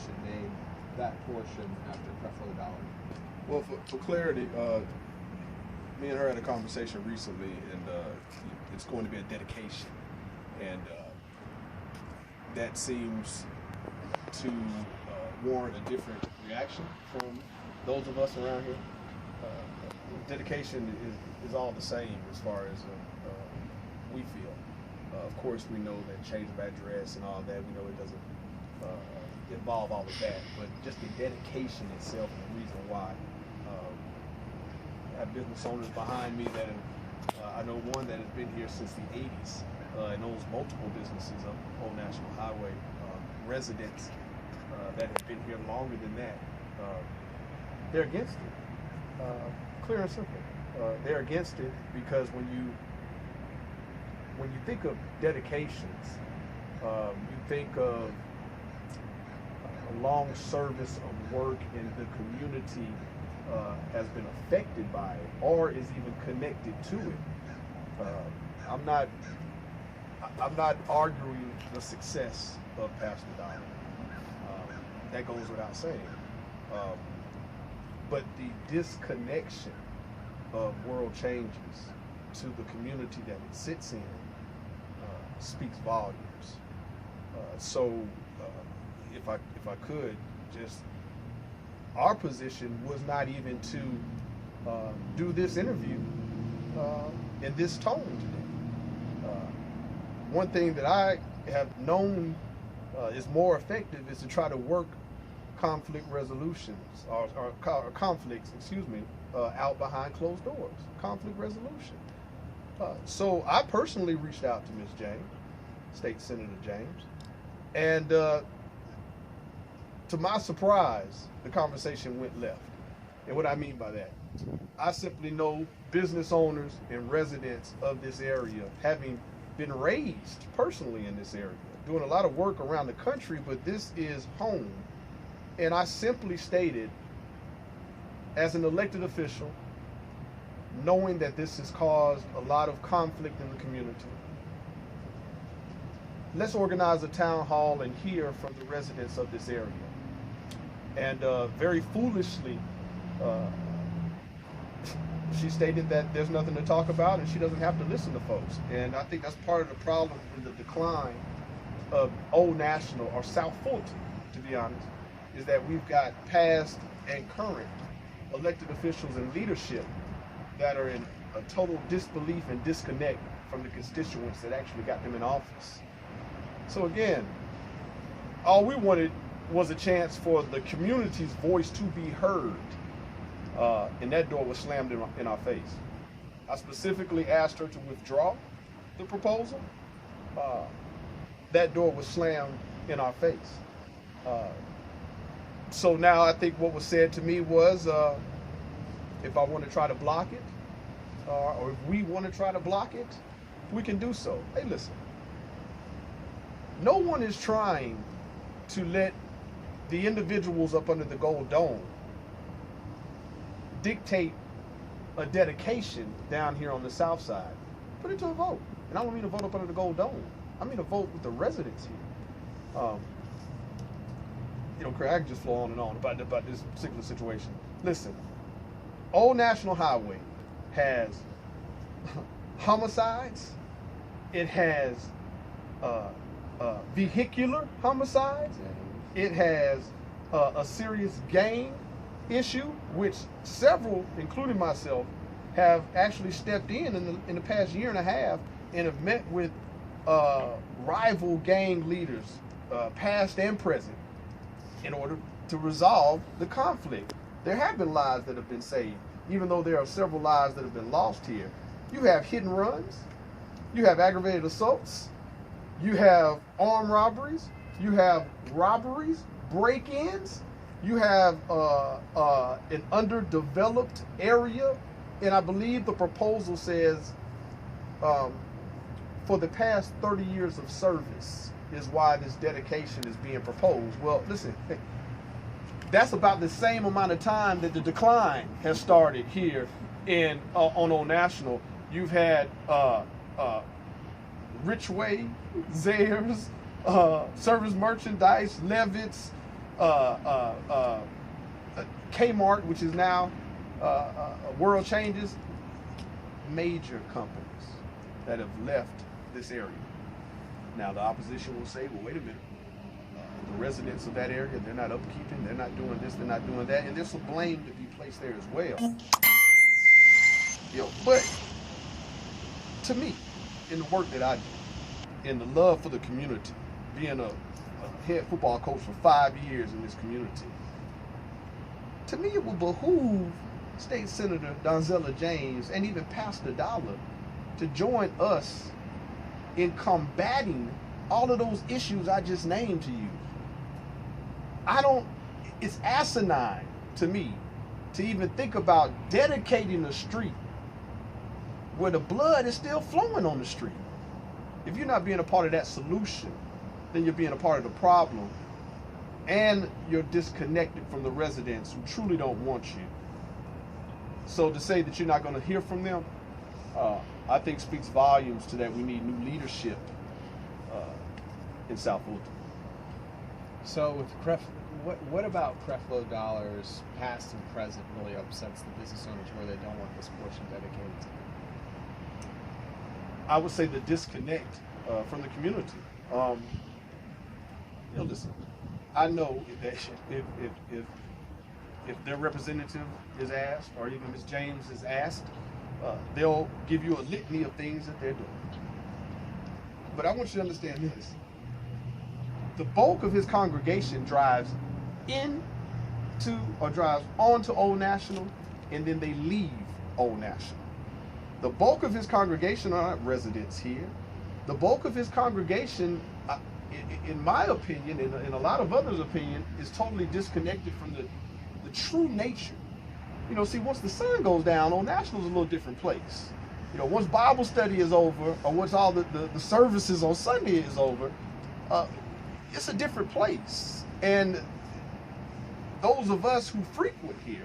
should name that portion after Creflo Dollar? Well, for clarity, me and her had a conversation recently, and it's going to be a dedication, and that seems to warrant a different reaction from those of us around here. Dedication is all the same as far as we feel. Of course, we know that change of address and all that, we know it doesn't involve all of that, but just the dedication itself and the reason why. I have business owners behind me that have, I know one that has been here since the 80s and owns multiple businesses up Old National Highway, residents that have been here longer than that. They're against it, clear and simple. They're against it because when you think of dedications, you think of a long service of work in the community has been affected by it or is even connected to it. I'm not arguing the success of Pastor Dollar. That goes without saying. But the disconnection of world changes to the community that it sits in speaks volumes. So if I could, just our position was not even to do this interview in this tone today. One thing that I have known is more effective is to try to work conflict resolutions or conflicts, out behind closed doors. Conflict resolution. So I personally reached out to Ms. James, State Senator James, and to my surprise, the conversation went left. And what I mean by that, I simply know business owners and residents of this area, having been raised personally in this area, doing a lot of work around the country, but this is home. And I simply stated, as an elected official, knowing that this has caused a lot of conflict in the community, let's organize a town hall and hear from the residents of this area. And very foolishly, she stated that there's nothing to talk about and she doesn't have to listen to folks. And I think that's part of the problem in the decline of Old National, or South Fulton, to be honest, is that we've got past and current elected officials and leadership that are in a total disbelief and disconnect from the constituents that actually got them in office. So again, all we wanted was a chance for the community's voice to be heard, and that door was slammed in our face. I specifically asked her to withdraw the proposal. That door was slammed in our face. So now I think what was said to me was, if I want to try to block it, or if we want to try to block it, we can do so. Hey, listen, no one is trying to let the individuals up under the Gold Dome dictate a dedication down here on the south side. Put it to a vote. And I don't mean to vote up under the Gold Dome. I mean to vote with the residents here. Craig, I can just flow on and on about this particular situation. Listen, Old National Highway has homicides. It has vehicular homicides. It has a serious gang issue, which several, including myself, have actually stepped in the past year and a half and have met with rival gang leaders, past and present, in order to resolve the conflict. There have been lives that have been saved, even though there are several lives that have been lost here. You have hit and runs, you have aggravated assaults, you have armed robberies, you have robberies, break-ins, you have an underdeveloped area, and I believe the proposal says for the past 30 years of service is why this dedication is being proposed. Well, listen, that's about the same amount of time that the decline has started here on Old National. You've had Richway, Zayers, Service Merchandise, Levitt's, Kmart, which is now World Changes, major companies that have left this area. Now the opposition will say, well, wait a minute. The residents of that area, they're not upkeeping, they're not doing this, they're not doing that, and there's some blame to be placed there as well. But to me, in the work that I do, in the love for the community, being a head football coach for 5 years in this community, to me it would behoove State Senator Donzella James and even Pastor Dollar to join us in combating all of those issues I just named to you. It's asinine to me to even think about dedicating a street where the blood is still flowing on the street. If you're not being a part of that solution, then you're being a part of the problem, and you're disconnected from the residents who truly don't want you. So to say that you're not going to hear from them, I think speaks volumes to that we need new leadership in South Fulton. So with what about Creflo Dollars, past and present, really upsets the business owners where they don't want this portion dedicated to them? I would say the disconnect from the community. Listen, I know that if their representative is asked, or even Ms. James is asked, they'll give you a litany of things that they're doing. But I want you to understand this. The bulk of his congregation drives into or drives onto Old National, and then they leave Old National. The bulk of his congregation are not residents here. The bulk of his congregation, in my opinion, and in a lot of others' opinion, is totally disconnected from the true nature. See, once the sun goes down, Old National is a little different place. Once Bible study is over, or once all the services on Sunday is over, it's a different place. And those of us who frequent here,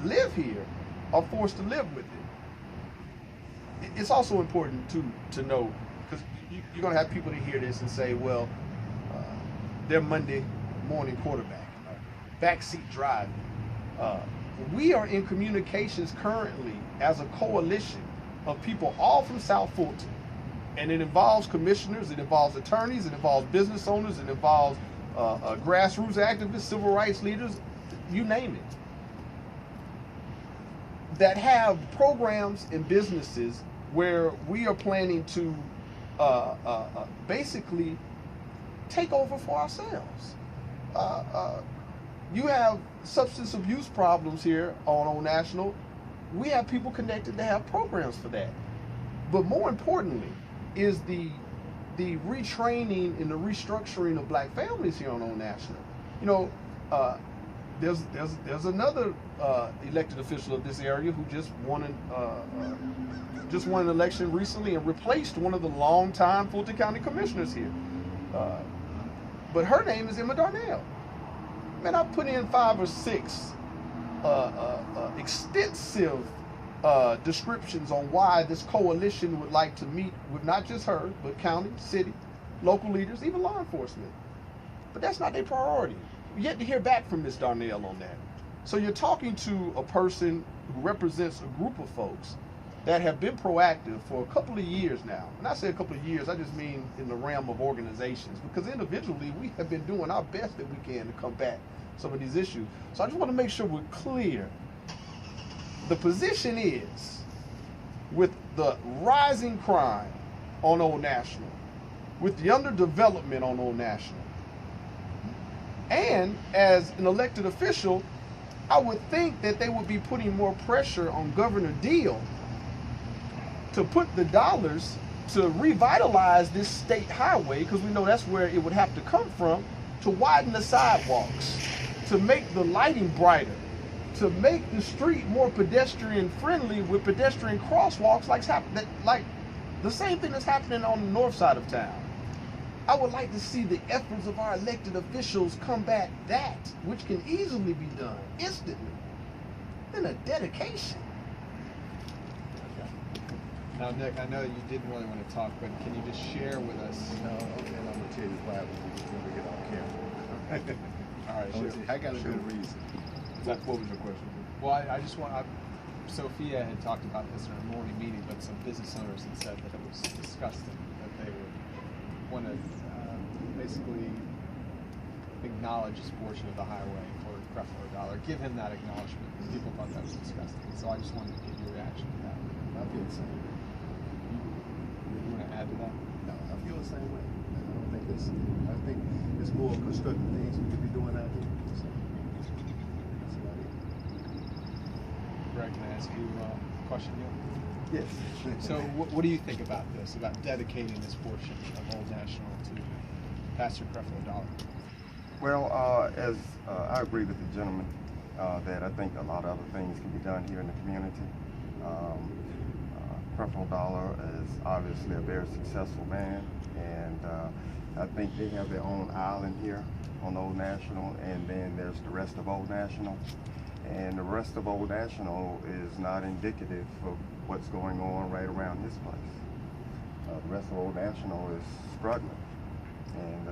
live here, are forced to live with it. It's also important to know, because you're going to have people to hear this and say, well, they're Monday morning quarterback, backseat driving. We are in communications currently as a coalition of people all from South Fulton. And it involves commissioners, it involves attorneys, it involves business owners, it involves grassroots activists, civil rights leaders, you name it, that have programs and businesses where we are planning to basically take over for ourselves. You have substance abuse problems here on Old National. We have people connected to have programs for that. But more importantly is the retraining and the restructuring of black families here on Old National. There's another elected official of this area who just won an election recently and replaced one of the longtime Fulton County commissioners here. But her name is Emma Darnell. Man, I've put in 5 or 6 extensive descriptions on why this coalition would like to meet with not just her, but county, city, local leaders, even law enforcement. But that's not their priority. We yet to hear back from Ms. Darnell on that. So you're talking to a person who represents a group of folks that have been proactive for a couple of years now. When I say a couple of years, I just mean in the realm of organizations, because individually we have been doing our best that we can to combat some of these issues. So I just want to make sure we're clear. The position is, with the rising crime on Old National, with the underdevelopment on Old National, and as an elected official, I would think that they would be putting more pressure on Governor Deal to put the dollars to revitalize this state highway, because we know that's where it would have to come from, to widen the sidewalks, to make the lighting brighter, to make the street more pedestrian friendly with pedestrian crosswalks like the same thing that's happening on the north side of town. I would like to see the efforts of our elected officials combat that, which can easily be done instantly. Then a dedication. Now, Nick, I know you didn't really want to talk, but can you just share with us? No, and I'm going to tell you why when we get on camera. All right, sure. I got a good reason. What was your question? Well, I just want. Sophia had talked about this in her morning meeting, but some business owners had said that it was disgusting that they would want to basically acknowledge this portion of the highway for Creflo Dollar. Give him that acknowledgement. People thought that was disgusting. So I just wanted to get your reaction to that. I feel the same way. You want to add to that? No, I feel the same way. I think it's more constructive things we could be doing out here. So that's about it. Greg, can I ask you a question? Yes. So what do you think about this, about dedicating this portion of Old National to Pastor Creflo Dollar? Well, I agree with the gentleman that I think a lot of other things can be done here in the community. Creflo Dollar is obviously a very successful band, and I think they have their own island here on Old National, and then there's the rest of Old National. And the rest of Old National is not indicative of what's going on right around this place. The rest of Old National is struggling. And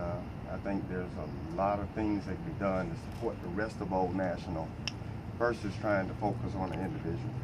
I think there's a lot of things that can be done to support the rest of Old National versus trying to focus on the individual.